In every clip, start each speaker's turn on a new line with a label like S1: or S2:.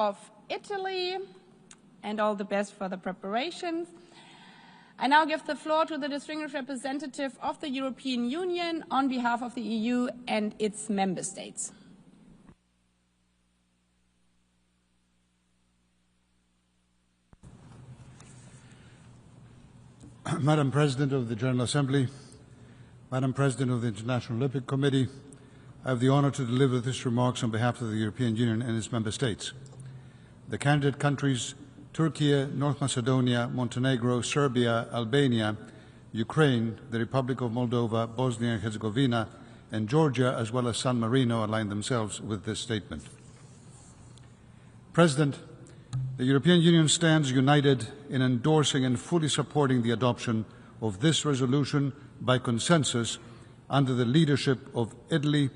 S1: of Italy, and all the best for the preparations. I now give the floor to the distinguished representative of the European Union on behalf of the EU and its member states.
S2: Madam President of the General Assembly, Madam President of the International Olympic Committee, I have the honour to deliver these remarks on behalf of the European Union and its member states. The candidate countries Turkey, North Macedonia, Montenegro, Serbia, Albania, Ukraine, the Republic of Moldova, Bosnia and Herzegovina, and Georgia, as well as San Marino, align themselves with this statement. President, the European Union stands united in endorsing and fully supporting the adoption of this resolution by consensus under the leadership of Italy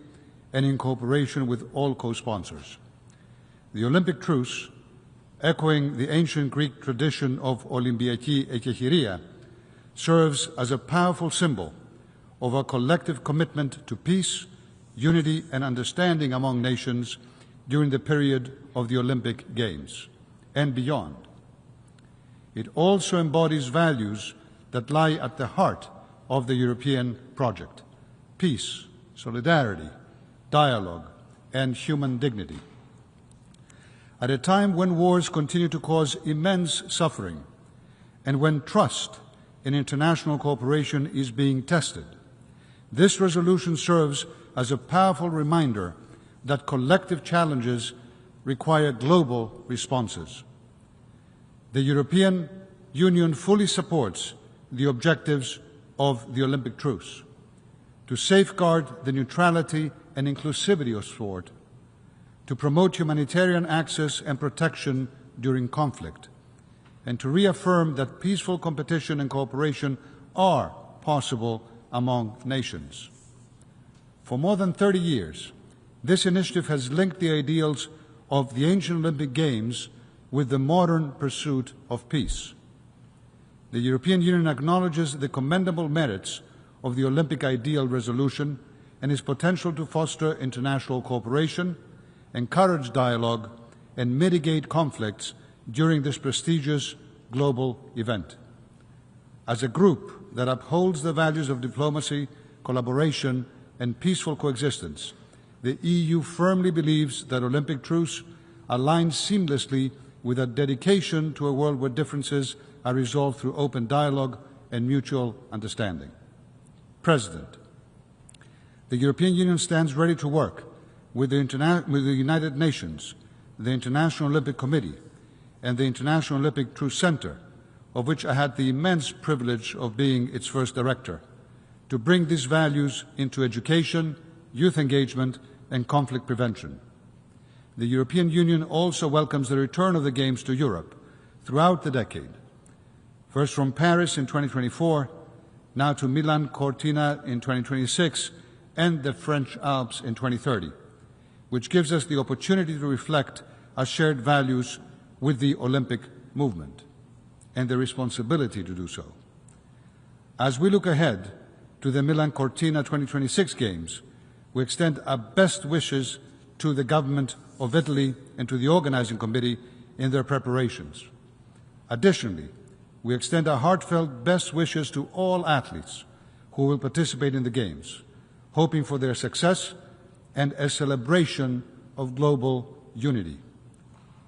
S2: and in cooperation with all co-sponsors. The Olympic Truce, echoing the ancient Greek tradition of Olympiaki Ekechiria, serves as a powerful symbol of our collective commitment to peace, unity and understanding among nations during the period of the Olympic Games and beyond. It also embodies values that lie at the heart of the European project: peace, solidarity, dialogue and human dignity. At a time when wars continue to cause immense suffering and when trust in international cooperation is being tested, this resolution serves as a powerful reminder that collective challenges require global responses. The European Union fully supports the objectives of the Olympic Truce to safeguard the neutrality and inclusivity of sport, to promote humanitarian access and protection during conflict, and to reaffirm that peaceful competition and cooperation are possible among nations. For more than 30 years, this initiative has linked the ideals of the ancient Olympic Games with the modern pursuit of peace. The European Union acknowledges the commendable merits of the Olympic Ideal Resolution and its potential to foster international cooperation, encourage dialogue, and mitigate conflicts during this prestigious global event. As a group that upholds the values of diplomacy, collaboration, and peaceful coexistence, the EU firmly believes that Olympic Truce aligns seamlessly with a dedication to a world where differences are resolved through open dialogue and mutual understanding. President, the European Union stands ready to work with the United Nations, the International Olympic Committee, and the International Olympic Truce Center, of which I had the immense privilege of being its first director, to bring these values into education, youth engagement, and conflict prevention. The European Union also welcomes the return of the Games to Europe throughout the decade, first from Paris in 2024, now to Milano Cortina in 2026, and the French Alps in 2030, which gives us the opportunity to reflect our shared values with the Olympic movement and the responsibility to do so. As we look ahead to the Milano Cortina 2026 Games, we extend our best wishes to the government of Italy and to the organizing committee in their preparations. Additionally, we extend our heartfelt best wishes to all athletes who will participate in the Games, hoping for their success and a celebration of global unity.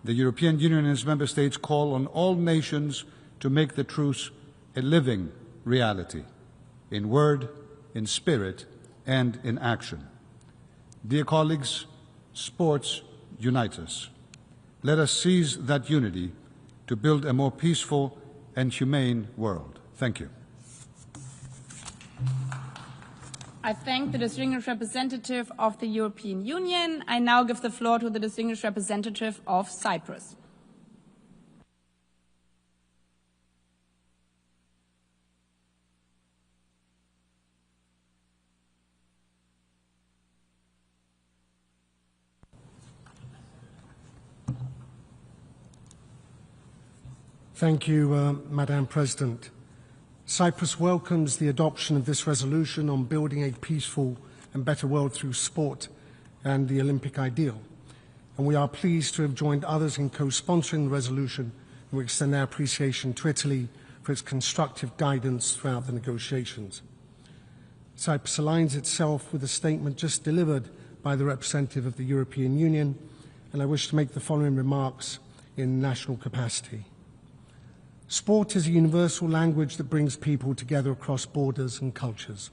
S2: The European Union and its member states call on all nations to make the truce a living reality, in word, in spirit, and in action. Dear colleagues, sports unite us. Let us seize that unity to build a more peaceful and humane world. Thank you.
S1: I thank the distinguished representative of the European Union. I now give the floor to the distinguished representative of Cyprus.
S3: Thank you, Madam President. Cyprus welcomes the adoption of this resolution on building a peaceful and better world through sport and the Olympic ideal. and we are pleased to have joined others in co-sponsoring the resolution, and we extend our appreciation to Italy for its constructive guidance throughout the negotiations. Cyprus aligns itself with the statement just delivered by the representative of the European Union, and I wish to make the following remarks in national capacity. Sport is a universal language that brings people together across borders and cultures.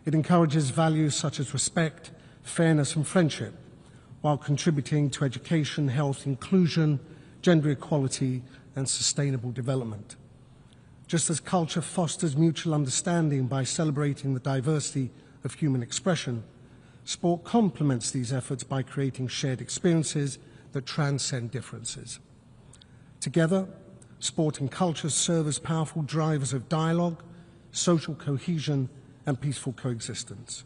S3: It encourages values such as respect, fairness and friendship, while contributing to education, health, inclusion, gender equality and sustainable development. Just as culture fosters mutual understanding by celebrating the diversity of human expression, sport complements these efforts by creating shared experiences that transcend differences. Together, sport and culture serve as powerful drivers of dialogue, social cohesion and peaceful coexistence.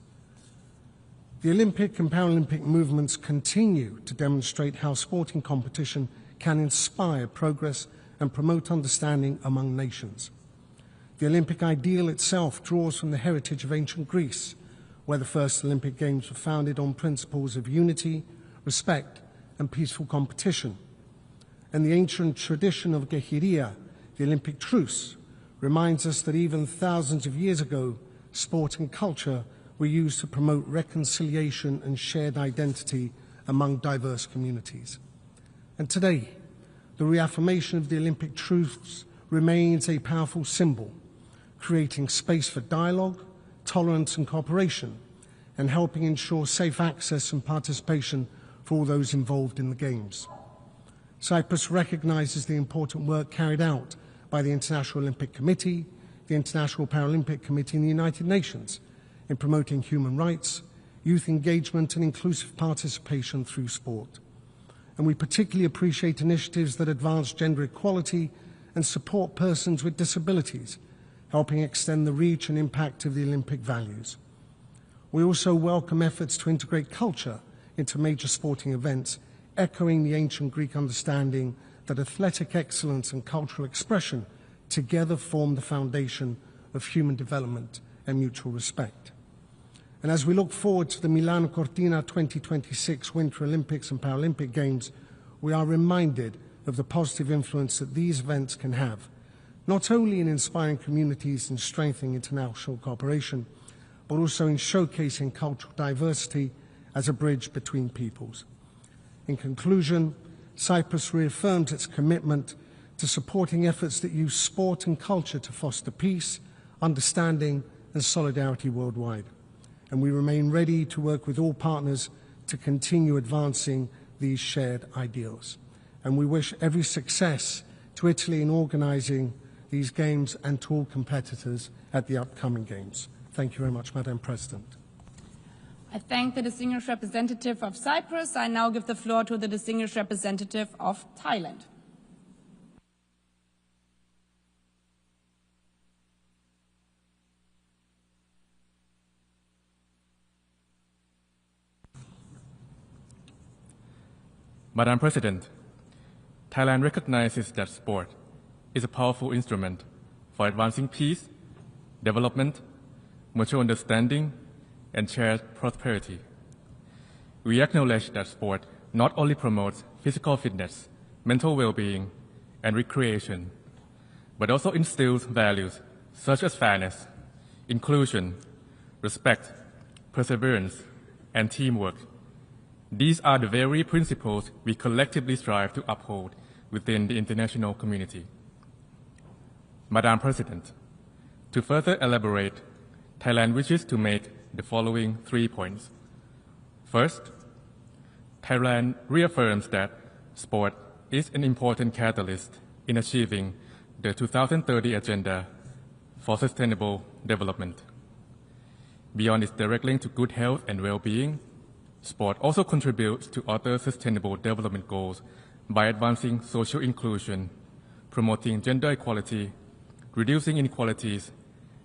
S3: The Olympic and Paralympic movements continue to demonstrate how sporting competition can inspire progress and promote understanding among nations. The Olympic ideal itself draws from the heritage of ancient Greece, where the first Olympic Games were founded on principles of unity, respect and peaceful competition. And the ancient tradition of Gehiria, the Olympic Truce, reminds us that even thousands of years ago, sport and culture were used to promote reconciliation and shared identity among diverse communities. And today, the reaffirmation of the Olympic Truce remains a powerful symbol, creating space for dialogue, tolerance and cooperation, and helping ensure safe access and participation for all those involved in the Games. Cyprus recognises the important work carried out by the International Olympic Committee, the International Paralympic Committee and the United Nations in promoting human rights, youth engagement and inclusive participation through sport. And we particularly appreciate initiatives that advance gender equality and support persons with disabilities, helping extend the reach and impact of the Olympic values. We also welcome efforts to integrate culture into major sporting events, echoing the ancient Greek understanding that athletic excellence and cultural expression together form the foundation of human development and mutual respect. And as we look forward to the Milano Cortina 2026 Winter Olympics and Paralympic Games, we are reminded of the positive influence that these events can have, not only in inspiring communities and strengthening international cooperation, but also in showcasing cultural diversity as a bridge between peoples. In conclusion, Cyprus reaffirms its commitment to supporting efforts that use sport and culture to foster peace, understanding and solidarity worldwide. And we remain ready to work with all partners to continue advancing these shared ideals. And we wish every success to Italy in organising these Games and to all competitors at the upcoming Games. Thank you very much, Madam President.
S1: I thank the distinguished representative of Cyprus. I now give the floor to the distinguished representative of Thailand.
S4: Madam President, Thailand recognizes that sport is a powerful instrument for advancing peace, development, mutual understanding, and shared prosperity. We acknowledge that sport not only promotes physical fitness, mental well-being, and recreation, but also instills values such as fairness, inclusion, respect, perseverance, and teamwork. These are the very principles we collectively strive to uphold within the international community. Madam President, to further elaborate, Thailand wishes to make the following 3 points. First, Thailand reaffirms that sport is an important catalyst in achieving the 2030 Agenda for Sustainable Development. Beyond its direct link to good health and well-being, sport also contributes to other sustainable development goals by advancing social inclusion, promoting gender equality, reducing inequalities,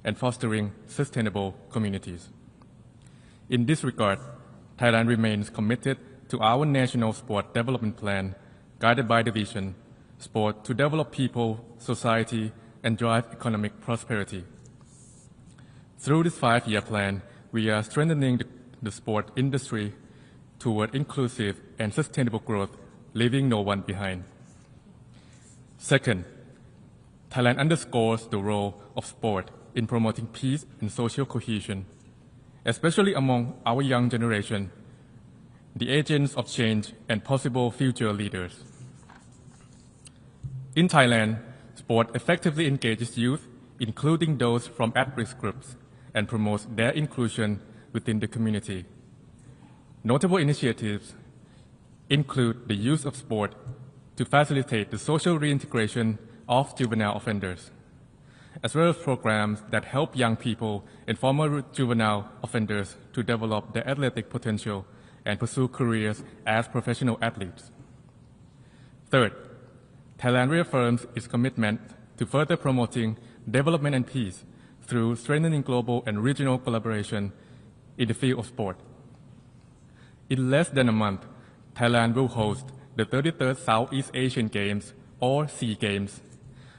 S4: and fostering sustainable communities. In this regard, Thailand remains committed to our National Sport Development Plan, guided by the vision, sport to develop people, society, and drive economic prosperity. Through this 5-year plan, we are strengthening the sport industry toward inclusive and sustainable growth, leaving no one behind. Second, Thailand underscores the role of sport in promoting peace and social cohesion, especially among our young generation, the agents of change and possible future leaders. In Thailand, sport effectively engages youth, including those from at-risk groups, and promotes their inclusion within the community. Notable initiatives include the use of sport to facilitate the social reintegration of juvenile offenders, as well as programs that help young people and former juvenile offenders to develop their athletic potential and pursue careers as professional athletes. Third, Thailand reaffirms its commitment to further promoting development and peace through strengthening global and regional collaboration in the field of sport. In less than a month, Thailand will host the 33rd Southeast Asian Games, or SEA Games,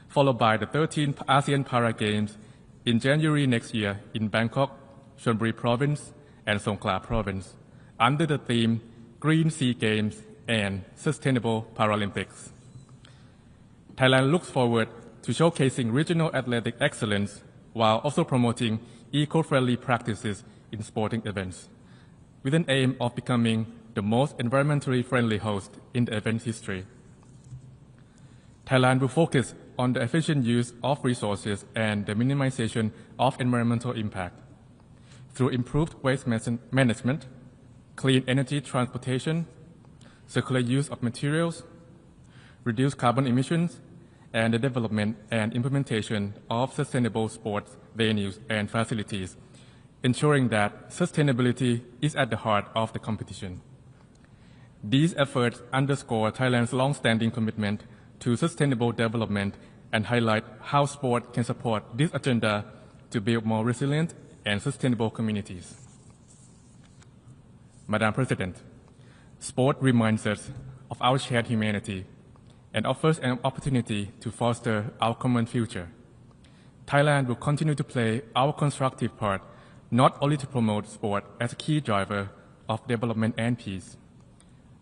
S4: followed by the 13th ASEAN Para Games in January next year in Bangkok, Chonburi Province, and Songkhla Province, under the theme Green SEA Games and Sustainable Paralympics. Thailand looks forward to showcasing regional athletic excellence while also promoting eco-friendly practices in sporting events, with an aim of becoming the most environmentally friendly host in the event's history. Thailand will focus on the efficient use of resources and the minimization of environmental impact through improved waste management, clean energy transportation, circular use of materials, reduced carbon emissions, and the development and implementation of sustainable sports venues and facilities, ensuring that sustainability is at the heart of the competition. These efforts underscore Thailand's long-standing commitment to sustainable development and highlight how sport can support this agenda to build more resilient and sustainable communities. Madam President, sport reminds us of our shared humanity and offers an opportunity to foster our common future. Thailand will continue to play our constructive part, not only to promote sport as a key driver of development and peace,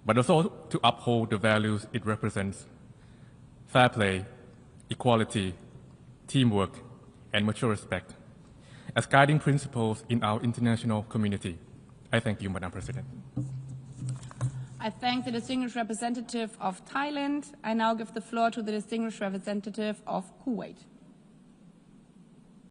S4: but also to uphold the values it represents: fair play, equality, teamwork, and mutual respect, as guiding principles in our international community. I thank you, Madam President.
S1: I thank the distinguished representative of Thailand. I now give the floor to the distinguished representative of Kuwait.